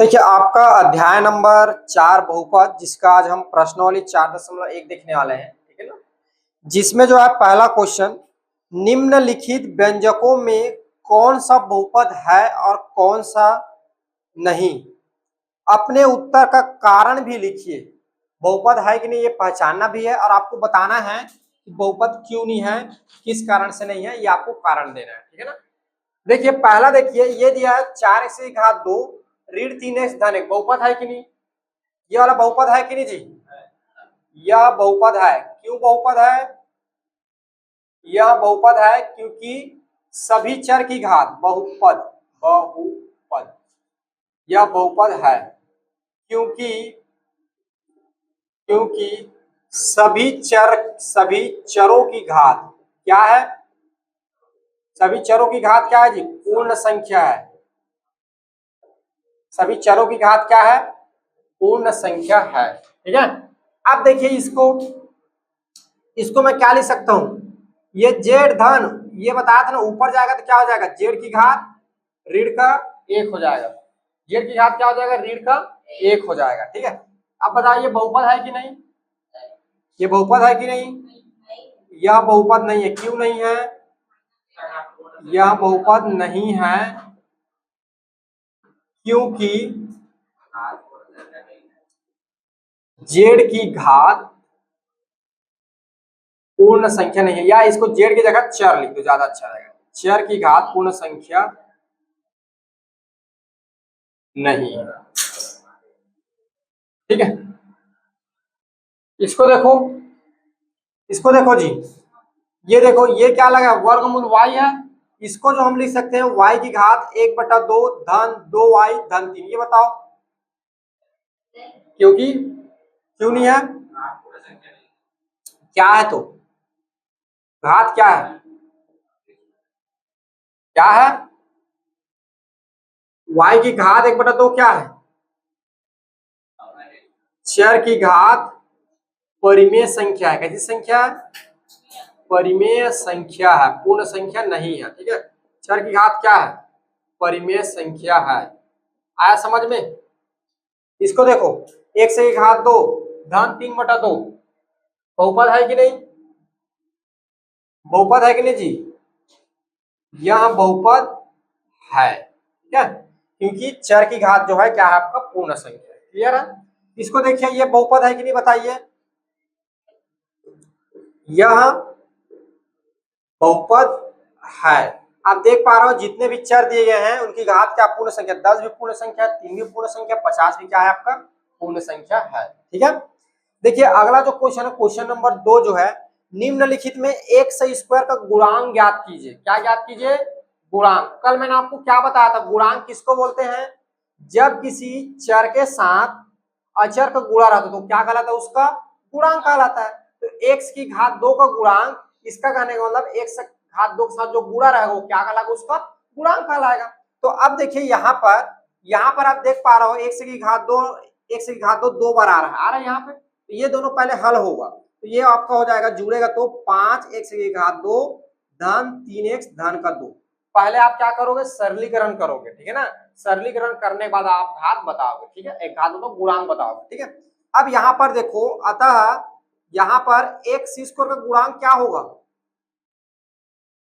देखिए आपका अध्याय नंबर 4 बहुपद जिसका आज हम प्रश्नावली 4.1 देखने वाले हैं। ठीक है ना। जिसमें जो है पहला क्वेश्चन, निम्नलिखित व्यंजकों में कौन सा बहुपद है और कौन सा नहीं, अपने उत्तर का कारण भी लिखिए। बहुपद है कि नहीं ये पहचानना भी है और आपको बताना है कि बहुपद क्यों नहीं है, किस कारण से नहीं है, ये आपको कारण देना है। ठीक है ना। देखिए पहला देखिए ये दिया है 4x की घात 2 ऋण 3x धन 1, बहुपद है कि नहीं? ये वाला बहुपद है कि नहीं जी? यह बहुपद है। क्यों बहुपद है? यह बहुपद है क्योंकि सभी चर की घात बहुपद बहुपद यह बहुपद है क्योंकि क्योंकि सभी चरों की घात क्या है? सभी चरों की घात क्या है जी? पूर्ण संख्या है। सभी चरों की घात क्या है? पूर्ण संख्या है। ठीक है। अब देखिए इसको मैं क्या लिख सकता हूं, ये जेड धन, ये बताया था ना ऊपर जाएगा तो क्या हो जाएगा? जेड की घात ऋण का 1 हो जाएगा। जेड की घात क्या हो जाएगा? ऋण का 1 हो जाएगा। ठीक है। अब बताइए बहुपद है कि नहीं? ये बहुपद है कि नहीं? यह बहुपद नहीं है। क्यों नहीं है? यह बहुपद नहीं है क्योंकि जेड की घात पूर्ण संख्या नहीं है, या इसको जेड की जगह चर लिख दो, ज्यादा अच्छा रहेगा। चर की घात पूर्ण संख्या नहीं है। ठीक है। इसको देखो, इसको देखो जी, ये देखो ये क्या लगा? वर्गमूल y है। इसको जो हम लिख सकते हैं y की घात 1/2 धन 2y धन 3। ये बताओ क्योंकि क्यों नहीं है? क्या है तो? घात क्या है? क्या है? y की घात 1/2 क्या है? चर की घात परिमेय संख्या है। कैसी संख्या है? परिमेय संख्या है, पूर्ण संख्या नहीं है। ठीक है। चर की घात क्या है? परिमेय संख्या है। आया समझ में? इसको देखो, 1 से की घात 2 धन 3/2 बहुपद है कि नहीं? बहुपद है कि नहीं जी? यह बहुपद है। ठीक है। क्योंकि चर की घात जो है क्या है? आपका पूर्ण संख्या है। क्लियर है? इसको देखिए ये बहुपद है कि नहीं बताइए? यह बहुपद है। आप देख पा रहे हो जितने भी चर दिए गए हैं उनकी घात क्या? पूर्ण संख्या। 10 भी पूर्ण संख्या, 3 भी पूर्ण संख्या, 50 भी क्या है? आपका पूर्ण संख्या है। ठीक है। देखिए अगला जो क्वेश्चन है, क्वेश्चन नंबर 2 जो है, निम्नलिखित में x स्क्वायर का गुणांक ज्ञात कीजिए। क्या ज्ञात कीजिए? गुणांक। कल मैंने आपको क्या बताया था? गुणांक किसको बोलते हैं? जब किसी चर के साथ अचर का गुणा रहता है तो क्या कहलाता है? उसका गुणांक कहलाता है। तो x की घात 2 का गुणांक, इसका कहने का मतलब x घात 2 के साथ जो गुणा रहेगा वो क्या कहलाएगा? उसका गुणांक कहलाएगा। तो अब देखिए यहाँ पर आप देख पा रहे हो x की घात 2, x की घात 2 दो बार आ रहा है यहाँ पे। तो ये दोनों पहले हल होगा तो ये आपका हो जाएगा, जुड़ेगा तो 5x की घात 2 धन 3x धन का 2। पहले आप क्या करोगे? सरलीकरण करोगे। ठीक है ना। सरलीकरण करने के बाद आप घात बताओगे। ठीक है। एक घात तो गुणांक बताओगे। ठीक है। अब यहाँ पर देखो, अतः यहाँ पर x स्क्वायर का गुणांक क्या होगा?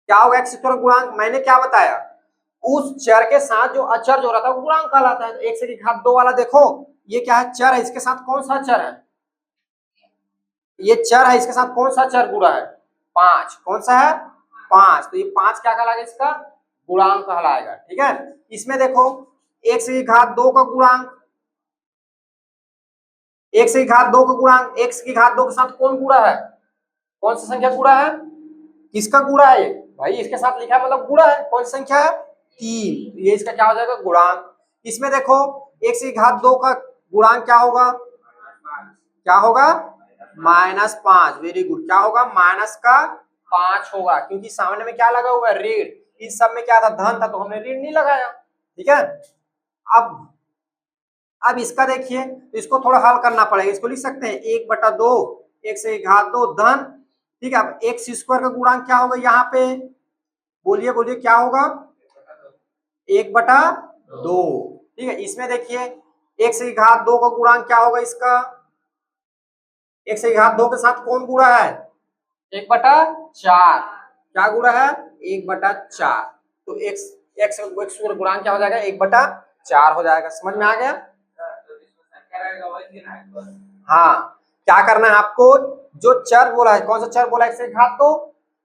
क्या होगा x स्क्वायर का गुणांक? मैंने क्या बताया? उस चर के साथ जो अचर जो रहता है वो गुणांक कहलाता है। तो x की घात 2 वाला देखो, ये क्या है? चर है। इसके साथ कौन सा चर है? ये चर है। इसके साथ कौन सा चर जुड़ा है? 5। कौन सा है? 5। तो ये 5 क्या कहलाएगा? इसका गुणांक कहलाएगा। ठीक है। इसमें देखो x की घात 2 का गुणांक, x की घात 2 का गुणांक, x की घात 2 के साथ कौन गुणा है? कौन सा संख्या गुणा है? किसका गुणा है ये? भाई इसके साथ लिखा है मतलब गुणा है। कौन सी संख्या है? 3। ये इसका क्या हो जाएगा? गुणांक। इसमें देखो x की घात 2 का गुणांक क्या होगा? क्या होगा? -5। Very good. क्या होगा? माइनस का 5 होगा क्योंकि सामने में क्या लगा हुआ है? ऋण। इस सब में क्या था? धन था तो हमने ऋण नहीं लगाया। ठीक है। अब इसका देखिए, इसको थोड़ा हल करना पड़ेगा। इसको लिख सकते हैं 1/2 x की घात 2 धन, ठीक है। अब x स्क्वायर का गुणांक क्या होगा यहाँ पे? बोलिए बोलिए क्या होगा? 1/2। ठीक है। इसमें देखिए x की घात 2 का गुणांक क्या होगा इसका, x की घात 2 के साथ कौन गुणा है, 1/4। क्या गुणा है, 1/4। तो x का गुणांक क्या हो जाएगा, 1/4 हो जाएगा। समझ में आ गया। हाँ, क्या करना है आपको, जो चर बोला है, कौन सा चर बोला है, x की घात 2,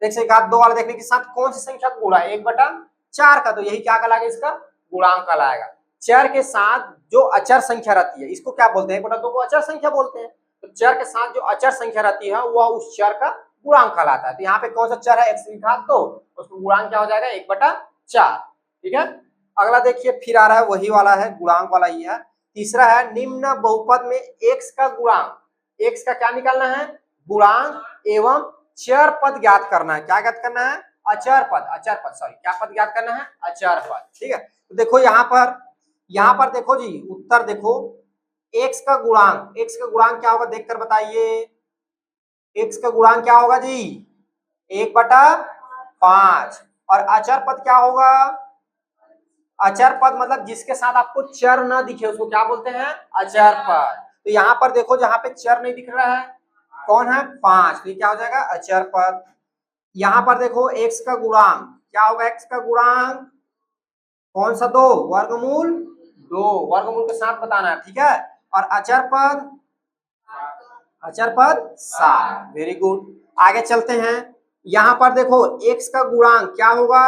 x की घात 2 वाला देखने के साथ कौन सी संख्या को गुणा है, 1/4 का, तो यही क्या कहलाएगा, इसका गुणांक कहलाएगा। चर के साथ जो अचर संख्या रहती है इसको क्या बोलते हैं, 1/2 को अचर संख्या बोलते हैं। तो चर के साथ जो अचर संख्या रहती है वह उस चर का गुणांक कहलाता है। तो यहाँ पे कौन सा चर है, x की घात 2, उसको गुणांक क्या हो जाएगा, 1/4। ठीक है। अगला देखिए फिर आ रहा है, वही वाला है, गुणांक वाला ही है। तीसरा है, निम्न बहुपद में x का गुणांक, x का क्या निकालना है, गुणांक एवं चर पद ज्ञात करना है। क्या ज्ञात करना है, अचर पद सॉरी, क्या पद ज्ञात करना है, अचर पद। ठीक है। तो देखो यहाँ पर देखो जी, उत्तर देखो, x का गुणांक क्या होगा, देखकर बताइए, x का गुणांक क्या होगा जी, 1/5। और अचर पद क्या होगा, अचर पद मतलब जिसके साथ आपको चर ना दिखे उसको क्या बोलते हैं, अचर पद। तो यहाँ पर देखो, जहां पे चर नहीं दिख रहा है कौन है, 5, तो क्या हो जाएगा, अचर पद। यहाँ पर देखो x का गुणांक क्या होगा, x का गुणांक कौन सा, 2, वर्गमूल 2, वर्गमूल के साथ बताना है। ठीक है। और अचर पद 7। Very good. आगे चलते हैं। यहाँ पर देखो x का गुणांक क्या होगा,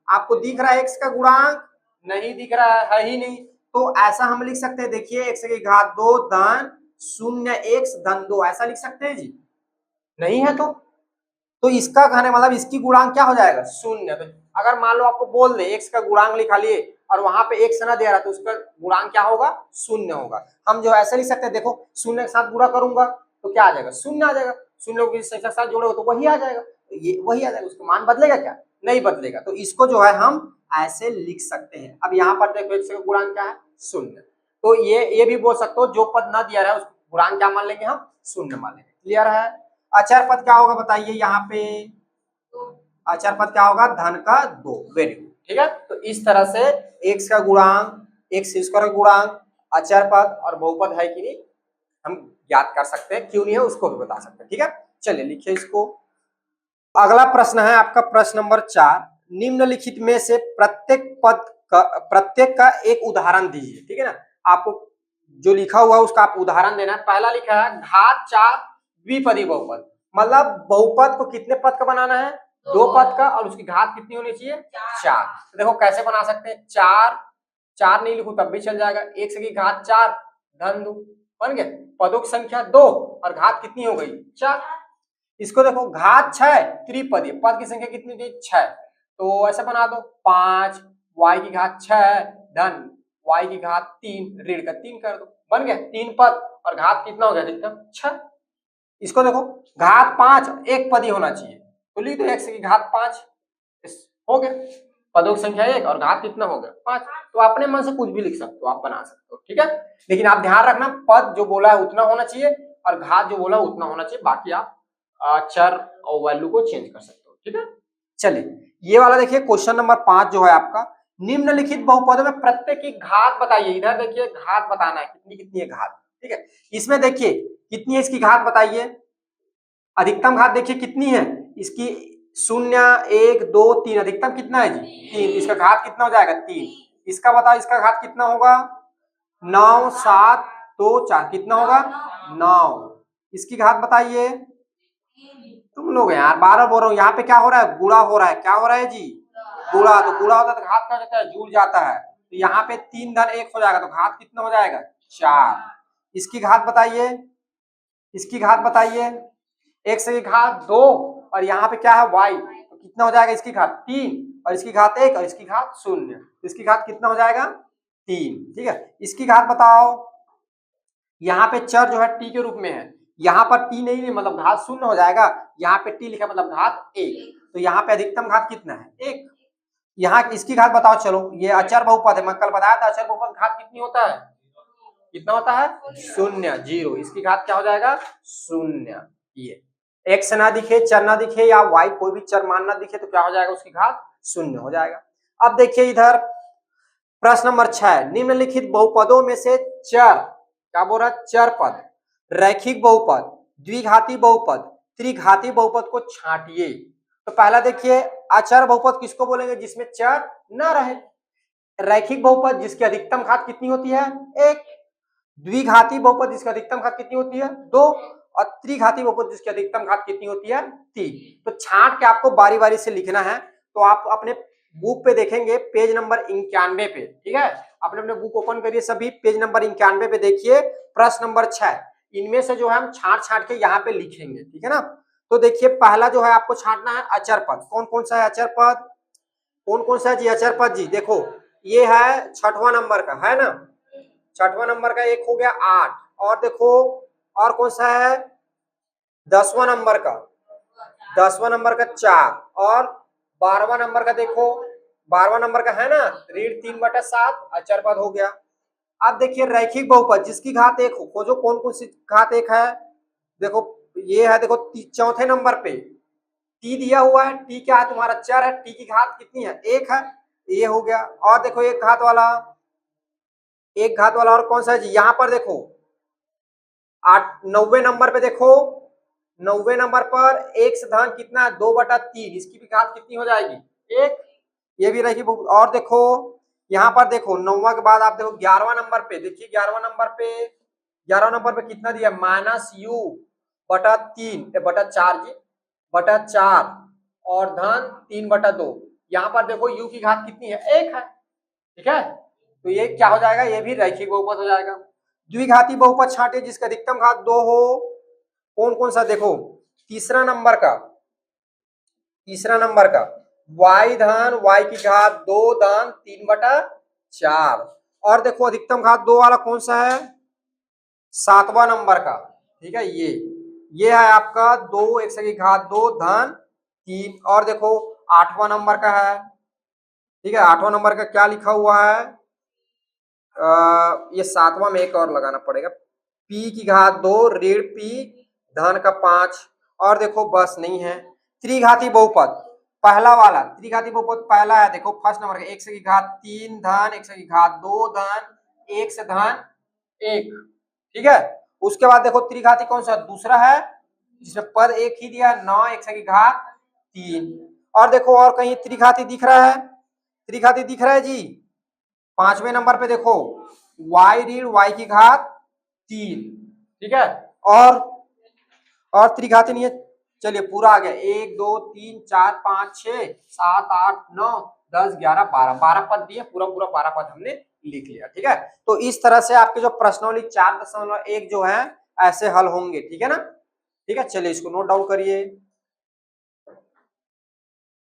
आपको दिख रहा है x का गुणांक, नहीं दिख रहा है ही नहीं। तो ऐसा हम लिख सकते हैं, देखिए x की घात 2 धन 0x धन 2, ऐसा लिख सकते हैं जी, नहीं है तो इसका कहने मतलब इसकी गुणांक क्या हो जाएगा, 0। तो अगर मान लो आपको बोल दे x का गुणांक लिखा लिए और वहां पे x ना दे रहा तो उसका गुणांक क्या होगा, 0 होगा। हम जो ऐसे लिख सकते हैं, देखो 0 के साथ गुणा करूंगा तो क्या आ जाएगा, 0 आ जाएगा। 0 को संख्या के साथ जोड़ोगे तो वही आ जाएगा, तो ये वही आ जाएगा, उसका मान बदलेगा क्या, नहीं बदलेगा। तो इसको जो है हम ऐसे लिख सकते हैं। अब यहाँ पर देखो x का गुणांक क्या है, 0। तो ये भी बोल सकते हो, जो पद ना दिया रहा है उसको गुणांक क्या मान लेंगे हम, 0 मान लेंगे। क्लियर है। अचर पद क्या होगा बताइए, यहाँ पे अचर पद क्या होगा, धन का 2। Very good. ठीक है। तो इस तरह से x का गुणांक, x स्क्वायर का गुणांक, अचर पद और बहुपद है कि नहीं हम ज्ञात कर सकते हैं, क्यों नहीं है उसको भी बता सकते हैं। ठीक है। चलिए लिखिए इसको। अगला प्रश्न है आपका प्रश्न नंबर 4, निम्नलिखित में से प्रत्येक का एक उदाहरण दीजिए। ठीक है ना, आपको जो लिखा हुआ है उसका आप उदाहरण देना है। पहला लिखा है घात 4 द्विपदी बहुपद, मतलब बहुपद को कितने पद का बनाना है, 2 पद का, और उसकी घात कितनी होनी चाहिए, 4। तो देखो कैसे बना सकते हैं, 4 नहीं लिखूं तब भी चल जाएगा, x की घात 4 धन 2 बन गया, पदों की संख्या 2 और घात कितनी हो गई, 4। इसको देखो घात 6 त्रिपदी, पद की संख्या कितनी थी, 6, तो ऐसे बना दो 5 y की घात 6 धन y की घात 3 ऋण का 3 कर दो, बन गया 3 पद, और घात कितना हो गया अधिकतम 6। इसको देखो घात 5 एक पदी होना चाहिए, तो लिख दो x की घात 5, हो गया, पदों की संख्या 1 और घात कितना हो गया 5। तो अपने मन से कुछ भी लिख सकते हो, आप बना सकते हो। ठीक है। लेकिन आप ध्यान रखना, पद जो बोला है उतना होना चाहिए और घात जो बोला है उतना होना चाहिए, बाकी आप चर और वैल्यू को चेंज कर सकते हो। ठीक है। चलिए ये वाला देखिए, क्वेश्चन नंबर 5 जो है आपका, निम्नलिखित बहुपदों में प्रत्येक की घात बताइए। इधर देखिए घात बताना है, कितनी कितनी है घात। ठीक है। इसमें देखिए कितनी है इसकी घात बताइए, अधिकतम घात देखिए कितनी है इसकी, 0 1 2 3, अधिकतम कितना है जी 3, इसका घात कितना हो जाएगा 3। इसका बताओ, इसका घात कितना होगा, 9 7 2 4, कितना होगा 9। इसकी घात बताइए, तुम लोग यार बार बार बोल रहा हूँ, यहाँ पे क्या हो रहा है, गुणा हो रहा है, क्या हो रहा है जी, गुणा। तो गुणा होता है तो घात क्या जाता है, जुड़ जाता है, तो यहाँ पे 3 धन 1 हो जाएगा, तो घात कितना हो जाएगा 4। इसकी घात बताइए, इसकी घात बताइए, x की घात 2 और यहाँ पे क्या है y, तो कितना हो जाएगा, इसकी घात 3 और इसकी घात 1 और इसकी घात 0, तो इसकी घात कितना हो जाएगा 3। ठीक है। इसकी घात बताओ, यहाँ पे चर जो है t के रूप में है, यहाँ पर t नहीं मतलब घात 0 हो जाएगा, यहाँ पे t लिखा मतलब घात 1, तो यहाँ पे अधिकतम घात कितना है 1। यहाँ इसकी घात बताओ, चलो ये अचर बहुपद है, मैं कल बताया था अचर बहुपद घात कितनी होता है, कितना होता है 0 0, इसकी घात क्या हो जाएगा 0। ये x ना दिखे, चर ना दिखे या y कोई भी चर मान ना दिखे तो क्या हो जाएगा, उसकी घात 0 हो जाएगा। अब देखिए इधर प्रश्न नंबर 6, निम्नलिखित बहुपदों में से चर, क्या बोल रहा है, चर पद, रैखिक बहुपद, द्विघाती बहुपद, त्रिघाती बहुपद को छांटिए। तो पहला देखिए, अचर बहुपद किसको बोलेंगे, जिसमें चर न रहे। रैखिक बहुपद जिसकी अधिकतम घात कितनी होती है, एक। द्विघाती बहुपद जिसकी अधिकतम घात कितनी होती है, दो। और त्रिघाती बहुपद जिसकी अधिकतम घात कितनी होती है, तीन। तो छांट के आपको बारी बारी से लिखना है। तो आप अपने बुक पे देखेंगे पेज नंबर 91 पे, ठीक है। अपने अपने बुक ओपन करिए सभी, पेज नंबर 91 पे देखिए प्रश्न नंबर 6। इनमें से जो है हम छांट छांट के यहाँ पे लिखेंगे, ठीक है ना। तो देखिए पहला जो है आपको छांटना है अचर पद। कौन कौन सा है अचर पद, कौन कौन सा है जी अचर पद जी, देखो ये है 6वां नंबर का, है ना। 6वां नंबर का एक हो गया 8, और देखो और कौन सा है 10वां नंबर का, 10वां नंबर का 4, और 12वां नंबर का देखो, 12वां नंबर का है ना रीढ़ 3/7 अचर पद हो गया। अब देखिए रैखिक बहुपद जिसकी घात एक हो, खोजो कौन कौन सी घात एक है। देखो ये है, देखो चौथे नंबर पे टी दिया हुआ है, टी क्या है तुम्हारा चर है, टी की घात कितनी है, एक है, ये हो गया। और देखो एक घात वाला, एक घात वाला और कौन सा है जी, यहाँ पर देखो 90 नंबर पे देखो, 90 नंबर पर एक से धन कितना है 2/3, इसकी भी घात कितनी हो जाएगी, एक। ये भी रही। और देखो यहाँ पर देखो 9वां के बाद आप देखो 11वां नंबर पे, देखिए 11वां नंबर पे, 11वां नंबर पे कितना दिया, -u/3/4 जी, /4 और धन 3/2। यहाँ पर देखो u की घात कितनी है, एक है, ठीक है। तो ये क्या हो जाएगा, ये भी रैखिक बहुपद हो जाएगा। द्विघाती बहुपद छांटे जिसका अधिकतम घात 2 हो, कौन कौन सा, देखो तीसरा नंबर का, तीसरा नंबर का y धन y की घात 2 धन 3/4, और देखो अधिकतम घात 2 वाला कौन सा है, 7वां नंबर का, ठीक है। ये है आपका 2 x की घात 2 धन 3, और देखो 8वां नंबर का है, ठीक है। 8वां नंबर का क्या लिखा हुआ है, ये 7वां में एक और लगाना पड़ेगा, p की घात 2 ऋण p धन का 5, और देखो बस नहीं है। त्रिघाती बहुपद पहला वाला, त्रिघाती बहुपद पहला है, देखो फर्स्ट नंबर का x की घात 3 धन x की घात 2 धन 1 से धन 1, ठीक है। उसके बाद देखो त्रिघाती कौन सा दूसरा है, जिसमें पद एक ही दिया 9x की घात 3, और देखो और कहीं त्रिघाती दिख रहा है, त्रिघाती दिख रहा है जी, 5वें नंबर पे देखो y ऋण y की घात 3, ठीक है। और त्रिघाती नहीं है, चलिए पूरा आ गया, 1 2 3 4 5 6 7 8 9 10 11 12, 12 पद दिए, पूरा पूरा 12 पद हमने लिख लिया, ठीक है। तो इस तरह से आपके जो प्रश्नावली 4.1 जो है ऐसे हल होंगे, ठीक है ना। ठीक है, चलिए इसको नोट डाउन करिए।